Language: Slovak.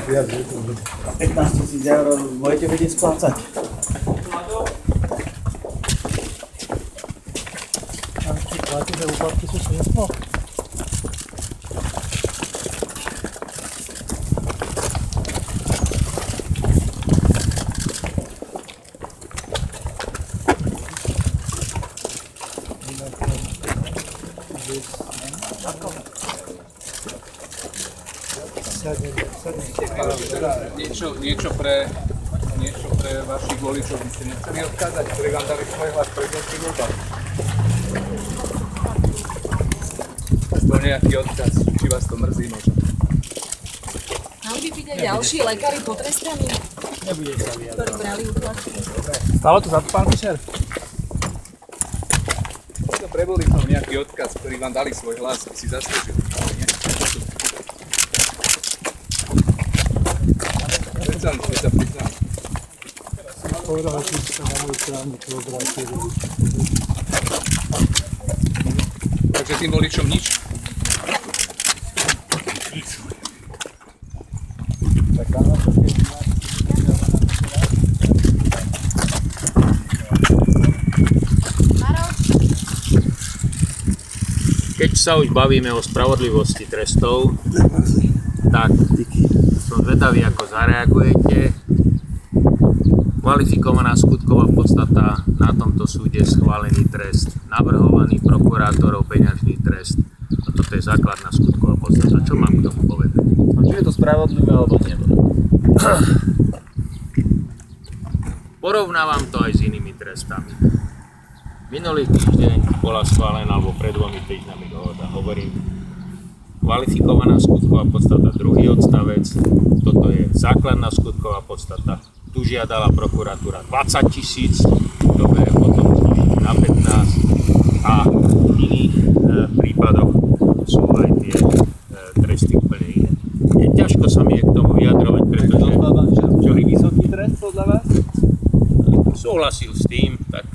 15 000 eur budete vedieť splácať? A či platí, že úplatky sú svinstvo? Niečo pre vašich voličov by ste nechceli odkázať, ktorí vám dali svoj hlas prezidentských voľbách. Aspoň nejaký odkaz, či vás to mrzí možno. Mali by byť aj ďalší lekári potrestaní, Nebude sa vyjadrovať. ktorí brali úplatky. Stalo to za to, pán Fischer? Možno pre voličov nejaký odkaz, ktorý vám dali svoj hlas, by si zaslúžili. Predsa ste sa priznali. Povedal, že sa na moju stranu obrátil. Takže tým voličom nič? Keď sa už bavíme o spravodlivosti trestov, tak som zvedavý, ako zareagujete. Kvalifikovaná skutková podstata, na tomto súde schválený trest, navrhovaný prokurátorov peňažný trest. A toto je základná skutková podstata. Čo mám k tomu povedať? A či je to spravodlivé alebo nie? Porovnávam to aj s inými trestami. Minulý týždeň bola schválená, alebo pred 2 týždňami dohoda, hovorím, kvalifikovaná skutková podstata, druhý odstavec, toto je základná skutková podstata. Tu žiadala prokuratúra 20 000, to je potom na 15 a v iných prípadoch sú aj tie tresty úplne iné. Je ťažko sa mi je k tomu vyjadrovať, pretože... Čo vysoký trest podľa vás? Súhlasil s tým, tak